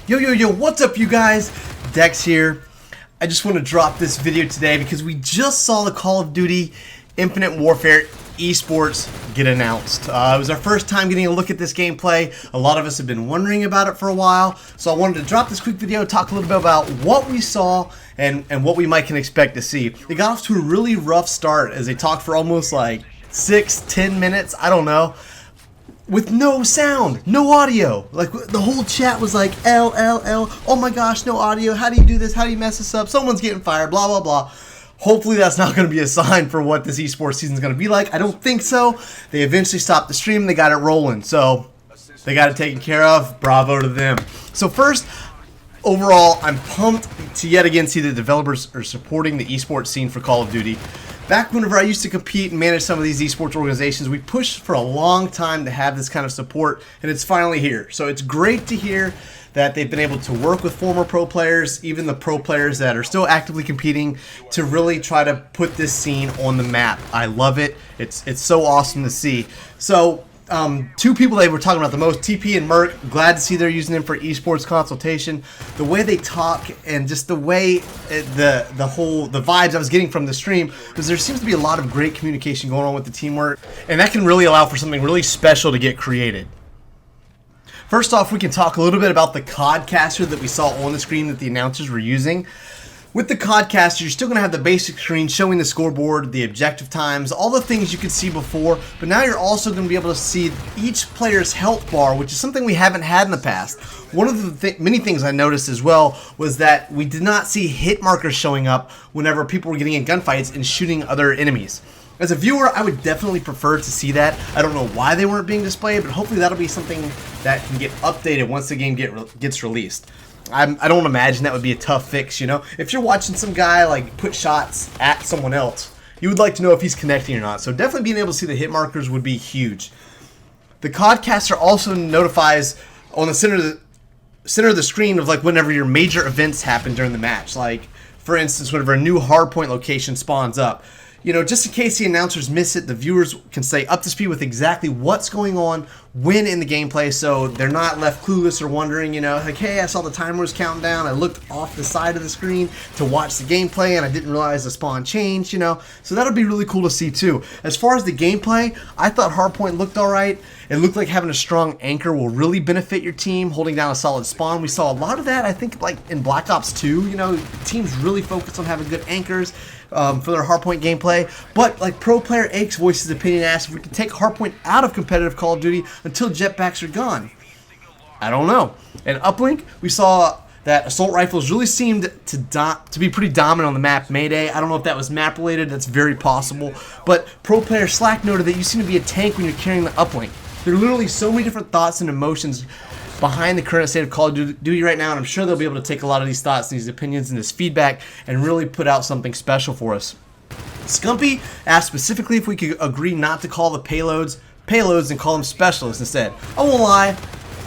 Yo, what's up you guys? Dex here. I just want to drop this video today because we just saw the Call of Duty Infinite Warfare eSports get announced. It was our first time getting a look at this gameplay. A lot of us have been wondering about it for a while, so I wanted to drop this quick video, talk a little bit about what we saw and what we might can expect to see. They got off to a really rough start as they talked for almost like 6-10 minutes, I don't know, with no sound, no audio. Like the whole chat was like L, oh my gosh, no audio, how do you do this, how do you mess this up, someone's getting fired, blah blah blah. Hopefully that's not going to be a sign for what this esports season is going to be like. I don't think so. They eventually stopped the stream, they got it rolling, so they got it taken care of. Bravo to them. So first, overall, I'm pumped to yet again see the developers are supporting the esports scene for Call of Duty. Back whenever I used to compete and manage some of these esports organizations, we pushed for a long time to have this kind of support, and it's finally here. So it's great to hear that they've been able to work with former pro players, even the pro players that are still actively competing, to really try to put this scene on the map. I love it. It's so awesome to see. So two people they were talking about the most, TP and Merc, glad to see they're using them for esports consultation. The way they talk and just the way the vibes I was getting from the stream, because there seems to be a lot of great communication going on with the teamwork, and that can really allow for something really special to get created. First off, we can talk a little bit about the codcaster that we saw on the screen that the announcers were using. With the codcaster, you're still going to have the basic screen showing the scoreboard, the objective times, all the things you could see before, but now you're also going to be able to see each player's health bar, which is something we haven't had in the past. One of the many things I noticed as well was that we did not see hit markers showing up whenever people were getting in gunfights and shooting other enemies. As a viewer, I would definitely prefer to see that. I don't know why they weren't being displayed, but hopefully that'll be something that can get updated once the game gets released. I don't imagine that would be a tough fix, you know? If you're watching some guy like put shots at someone else, you would like to know if he's connecting or not. So definitely being able to see the hit markers would be huge. The codcaster also notifies on the center of the screen of like whenever your major events happen during the match. Like, for instance, whenever a new hardpoint location spawns up. You know, just in case the announcers miss it, the viewers can stay up to speed with exactly what's going on when in the gameplay, so they're not left clueless or wondering, you know, like, hey, I saw the timer was counting down, I looked off the side of the screen to watch the gameplay, and I didn't realize the spawn changed, you know, so that'll be really cool to see too. As far as the gameplay, I thought hardpoint looked alright. It looked like having a strong anchor will really benefit your team, holding down a solid spawn. We saw a lot of that, I think, like in Black Ops 2, you know, teams really focus on having good anchors for their hardpoint gameplay. But like Pro Player Aches voices his opinion, asked if we could take hardpoint out of competitive Call of Duty until jetpacks are gone. I don't know. And Uplink, we saw that assault rifles really seemed to be pretty dominant on the map Mayday. I don't know if that was map related, that's very possible. But Pro Player Slack noted that you seem to be a tank when you're carrying the Uplink. There are literally so many different thoughts and emotions behind the current state of Call of Duty right now, and I'm sure they'll be able to take a lot of these thoughts and these opinions and this feedback and really put out something special for us. Scumpy asked specifically if we could agree not to call the payloads and call them specialists instead. I won't lie,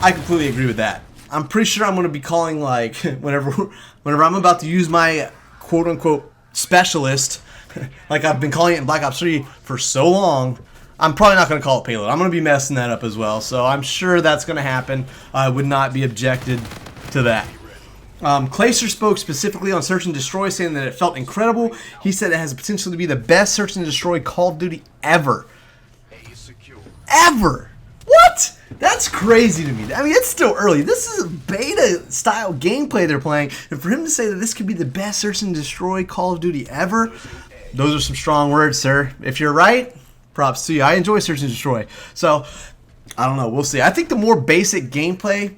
I completely agree with that. I'm pretty sure I'm going to be calling, like, whenever I'm about to use my quote-unquote specialist, like I've been calling it in Black Ops 3 for so long, I'm probably not going to call it payload. I'm going to be messing that up as well, so I'm sure that's going to happen. I would not be objected to that. Clayster spoke specifically on Search and Destroy, saying that it felt incredible. He said it has the potential to be the best Search and Destroy Call of Duty ever. Ever! What? That's crazy to me. I mean, it's still early. This is a beta-style gameplay they're playing, and for him to say that this could be the best Search and Destroy Call of Duty ever, those are some strong words, sir. If you're right, props to you. I enjoy Search and Destroy. So, I don't know. We'll see. I think the more basic gameplay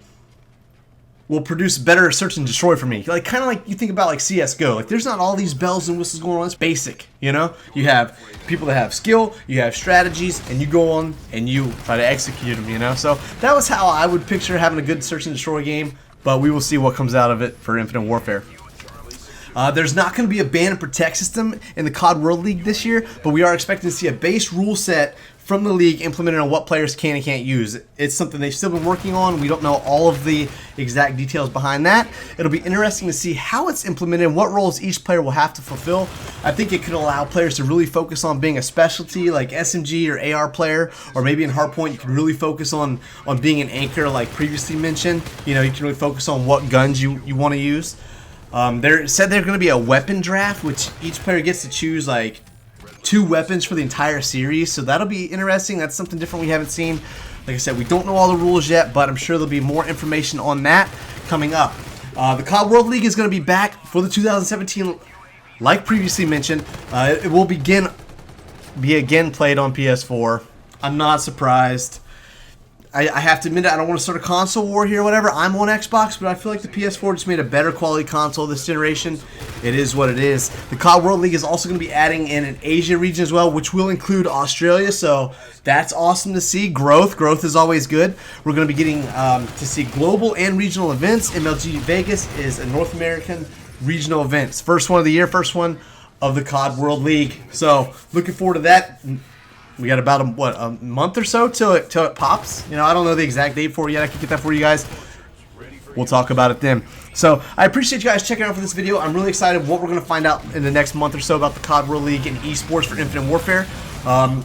will produce better Search and Destroy for me. Like, kind of like you think about like CSGO. Like, there's not all these bells and whistles going on. It's basic, you know? You have people that have skill, you have strategies, and you go on and you try to execute them, you know? So, that was how I would picture having a good Search and Destroy game, but we will see what comes out of it for Infinite Warfare. There's not going to be a ban and protect system in the COD World League this year, but we are expecting to see a base rule set from the league implemented on what players can and can't use. It's something they've still been working on. We don't know all of the exact details behind that. It'll be interesting to see how it's implemented and what roles each player will have to fulfill. I think it could allow players to really focus on being a specialty like SMG or AR player, or maybe in Hardpoint you can really focus on being an anchor like previously mentioned. You know, you can really focus on what guns you want to use. They said there's going to be a weapon draft, which each player gets to choose like 2 weapons for the entire series, so that'll be interesting. That's something different we haven't seen. Like I said, we don't know all the rules yet, but I'm sure there'll be more information on that coming up. The COD World League is going to be back for the 2017, like previously mentioned. It will be again played on PS4. I'm not surprised. I have to admit, I don't want to start a console war here or whatever. I'm on Xbox, but I feel like the PS4 just made a better quality console this generation. It is what it is. The COD World League is also going to be adding in an Asia region as well, which will include Australia, so that's awesome to see. Growth is always good. We're going to be getting to see global and regional events. MLG Vegas is a North American regional events. First one of the year, first one of the COD World League. So looking forward to that. We got about a month or so till it pops. You know, I don't know the exact date for it yet. I can get that for you guys. We'll talk about it then. So I appreciate you guys checking out for this video. I'm really excited what we're going to find out in the next month or so about the COD World League and eSports for Infinite Warfare.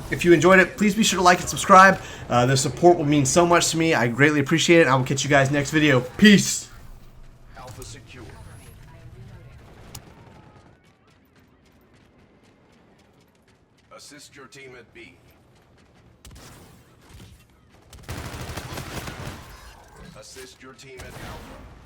If you enjoyed it, please be sure to like and subscribe. The support will mean so much to me. I greatly appreciate it. I will catch you guys next video. Peace. Alpha secure. Assist your team at B. Assist your team at Alpha.